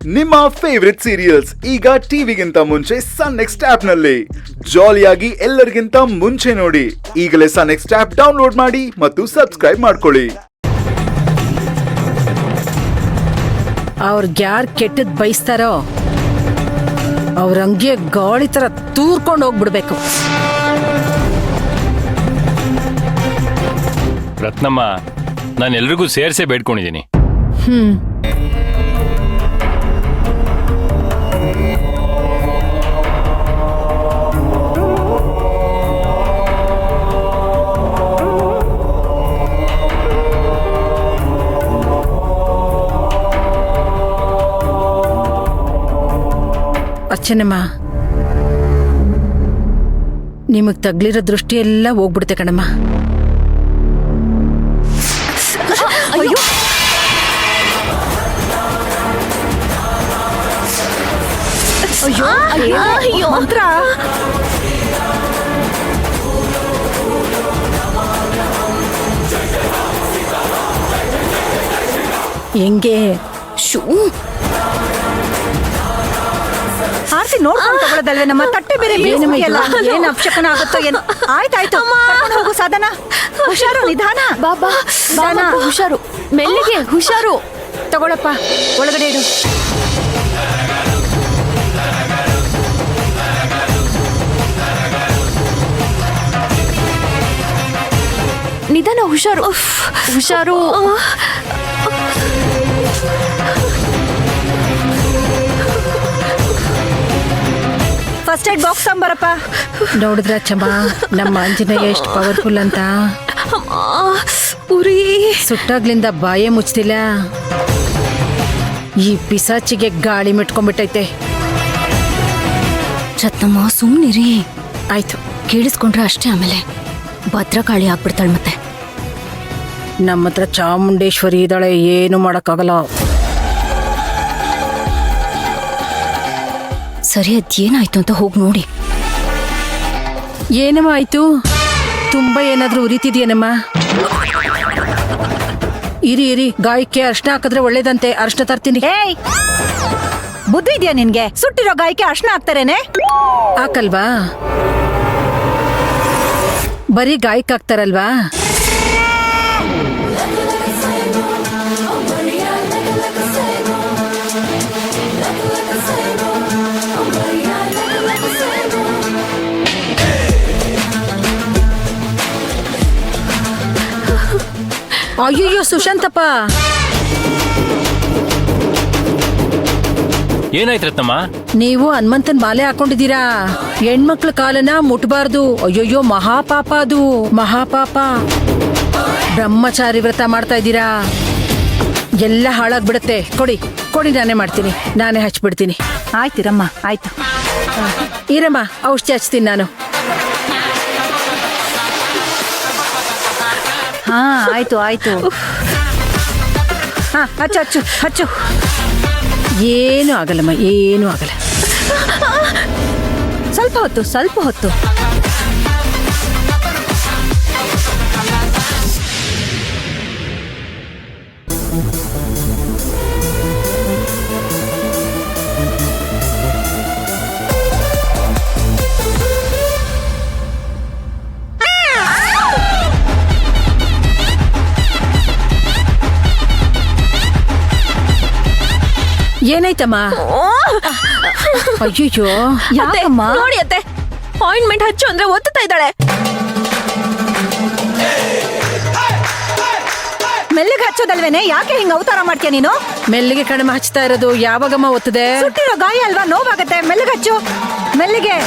ನಿಮ್ಮ favourite serials ಈಗ ಟಿವಿಗಿಂತ ಮುಂಚೆ ಸನ್ ನೆಕ್ಸ್ಟ್ ಆಪ್ ನಲ್ಲಿ ಜಾಲಿಯಾಗಿ ಎಲ್ಲರಿಗಿಂತ ಮುಂಚೆ ನೋಡಿ. ಈಗಲೇ ಸನ್ ನೆಕ್ಸ್ಟ್ ಆಪ್ ಡೌನ್ಲೋಡ್ ಮಾಡಿ ಮತ್ತು ಸಬ್ಸ್ಕ್ರೈಬ್ ಮಾಡ್ಕೊಳ್ಳಿ. ಅವ್ರಿಗೆ ಯಾರು ಕೆಟ್ಟದ್ ಬಯಸ್ತಾರೋ ಅವ್ರ ಹಂಗೆ ಗಾಳಿ ತರ ತೂರ್ಕೊಂಡು ಹೋಗ್ಬಿಡ್ಬೇಕು. ರತ್ನಮ್ಮ, ನಾನು ಎಲ್ರಿಗೂ ಸೇರ್ಸೇ ಬೇಡ್ಕೊಂಡಿದ್ದೀನಿ. ಅಚ್ಚನಮ್ಮ, ನಿಮಗ್ ತಗ್ಲಿರೋ ದೃಷ್ಟಿ ಎಲ್ಲ ಹೋಗ್ಬಿಡುತ್ತೆ ಕಣಮ್ಮ. ಅಯ್ಯೋ, ಅಯ್ಯೋ ಅಯ್ಯೋ ಮಂತ್ರ ಹೆಂಗೆ ಶೂ ಆರ್ತಿ ನೋಡ್ಕೊಂಡು ತಗೊಳ್ಳೋದಲ್ವೇ ನಮ್ಮ ತಟ್ಟೆ ಬೇರೆ ಏನ್ ಅಪಶಕನ ಆಗುತ್ತೋ ಏನು. ಆಯ್ತಾಯ್ತು, ಹೋಗು ಸಾಧನ. ಹುಷಾರು, ನಿಧಾನ. ಬಾಬಾ ಹುಷಾರು, ಮೆಲ್ಲಿಗೆ ಹುಷಾರು. ತಗೊಳಪ್ಪ, ಒಳಗಡೆ ಇಡು. ನಿಧಾನ, ಹುಷಾರು ಹುಷಾರು. ಫಸ್ಟ್ ಏಡ್ ಬಾಕ್ಸ್ ತಂಬರಪ್ಪ. ನೋಡಿದ್ರ ಚಮ್ಮ, ನಮ್ಮ ಆಂಜನೇಯ ಎಷ್ಟು ಪವರ್ಫುಲ್ ಅಂತ. ಉರಿ ಸುಟ್ಟಾಗ್ಲಿಂದ ಬಾಯೇ ಮುಚ್ತಿಲ್ಲ. ಈ ಪಿಸಾಚಿಗೆ ಗಾಳಿ ಮಿಟ್ಕೊಂಡ್ಬಿಟ್ಟೈತೆ. ರತ್ನಮ್ಮ, ಸುಮ್ನಿರಿ. ಆಯ್ತು, ಕೇಳಿಸ್ಕೊಂಡ್ರೆ ಅಷ್ಟೇ, ಆಮೇಲೆ ಭದ್ರಕಾಳಿ ಆಗ್ಬಿಡ್ತಾಳೆ. ಮತ್ತೆ ನಮ್ಮ ಹತ್ರ ಚಾಮುಂಡೇಶ್ವರಿ ಇದ್ದಾಳೆ, ಏನು ಮಾಡಕ್ಕಾಗಲ್ಲ. ಸರಿ, ಅದೇನಾಯ್ತು ಅಂತ ಹೋಗಿ ನೋಡಿ. ಏನಮ್ಮ ಆಯ್ತು? ತುಂಬಾ ಏನಾದ್ರೂ ಉರಿತಿದ್ಯೇನಮ್ಮ? ಇರಿ, ಗಾಯಕ್ಕೆ ಅರ್ಶನ ಹಾಕಿದ್ರೆ ಒಳ್ಳೇದಂತೆ. ಅರ್ಶನ ತರ್ತೀನಿ. ಏಯ್, ಬುದ್ಧಿ ಇದೆಯಾ ನಿನ್ಗೆ? ಸುಟ್ಟಿರೋ ಗಾಯಕ್ಕೆ ಅರ್ಶನ ಹಾಕ್ತಾರೇನೆ? ಹಾಕಲ್ವಾ? ಬರೀ ಗಾಯಕ್ಕೆ ಹಾಕ್ತಾರಲ್ವಾ? ಅಯ್ಯೋ ಸುಶಾಂತಪ್ಪ, ಏನಾಯ್ತು ರತ್ನಮ್ಮ? ನೀವು ಹನುಮಂತನ್ ಮಾಲೆ ಹಾಕೊಂಡಿದ್ದೀರಾ. ಹೆಣ್ಮಕ್ಳ ಕಾಲನ ಮುಟ್ಬಾರ್ದು. ಅಯ್ಯೋಯ್ಯೋ, ಮಹಾಪಾಪ ಅದು, ಮಹಾಪಾಪ. ಬ್ರಹ್ಮಚಾರಿ ವ್ರತ ಮಾಡ್ತಾ ಇದ್ದೀರಾ, ಎಲ್ಲ ಹಾಳಾಗ್ಬಿಡತ್ತೆ. ಕೊಡಿ, ನಾನೇ ಮಾಡ್ತೀನಿ, ನಾನೇ ಹಚ್ಬಿಡ್ತೀನಿ. ಆಯ್ತಿರಮ್ಮ, ಆಯ್ತು. ಇರಮ್ಮ, ಔಷಧಿ ಹಚ್ತೀನಿ ನಾನು. ಹಾ, ಆಯ್ತು. ಹಾ, ಹಚ್ಚು. ಏನು ಆಗಲ್ಲಮ್ಮ, ಏನು ಆಗಲ್ಲ. ಸ್ವಲ್ಪ ಹೊತ್ತು. ಏನಾಯ್ತಮ್ಮ? ಅಯ್ಯೋ, ಯಾಕಮ್ಮ? ನೋಡಿ ಅತ್ತೆ, ಆಯಿಂಟ್ಮೆಂಟ್ ಹಚ್ಚು ಅಂದ್ರೆ ಒತ್ತುತ್ತಾ ಇದ್ದಾಳೆ. ಮೆಲ್ಲಿಗೆ ಹಚ್ಚೋದಲ್ವೇನೆ? ಯಾಕೆ ಹಿಂಗ ಅವತಾರ ಮಾಡ್ತೀಯ ನೀನು? ಮೆಲ್ಲಿಗೆ ಕಡಿಮೆ ಹಚ್ತಾ ಇರೋದು. ಯಾವಾಗಮ್ಮ ಒತ್ತದೆ? ಸುಟ್ಟಿರೋ ಗಾಯ ಅಲ್ವಾ, ನೋವಾಗತ್ತೆ. ಮೆಲ್ಲಿಗೆ ಹಚ್ಚು, ಮೆಲ್ಲಿಗೆ.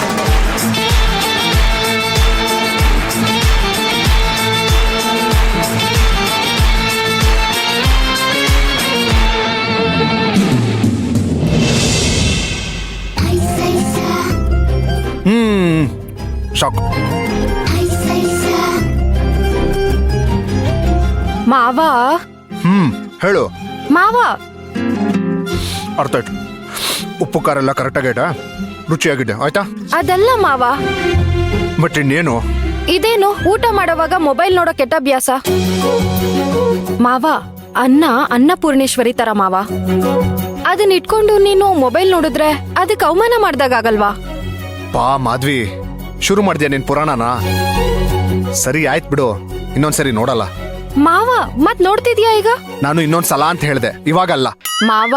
ಶಾಕ್. ಮಾವ ಹೇಳು ಮಾವ. ಅರ್ಥ ಆಯ್ತು. ಉಪ್ಪು ಖಾರ ಎಲ್ಲ ಕರೆಕ್ಟಾಗೈತಾ? ರುಚಿಯಾಗಿದೆ ಆಯ್ತಾ? ಅದಲ್ಲ ಮಾವ. ಬಟ್ ಇನ್ನೇನು? ಇದೇನು ಊಟ ಮಾಡುವಾಗ ಮೊಬೈಲ್ ನೋಡೋ ಕೆಟ್ಟ ಅಭ್ಯಾಸ ಮಾವ. ಅನ್ನಪೂರ್ಣೇಶ್ವರಿ ತರ ಮಾವ. ಅದನ್ನ ಇಟ್ಕೊಂಡು ನೀನು ಮೊಬೈಲ್ ನೋಡಿದ್ರೆ ಅದಕ್ಕೆ ಅವಮಾನ ಮಾಡ್ದಾಗಲ್ವಾ? ಪಾ ಮಾಧ್ವಿ, ಶುರು ಮಾಡ್ದ್ಯಾ ನಿನ್ ಪುರಾಣನ? ಸರಿ ಆಯ್ತು ಬಿಡು, ಇನ್ನೊಂದ್ಸರಿ ನೋಡಲ್ಲ. ಮಾವ ಮತ್ ನೋಡ್ತಿದ್ಯಾ ಈಗ? ನಾನು ಇನ್ನೊಂದ್ಸಲ ಅಂತ ಹೇಳ್ದೆ, ಇವಾಗಲ್ಲ. ಮಾವ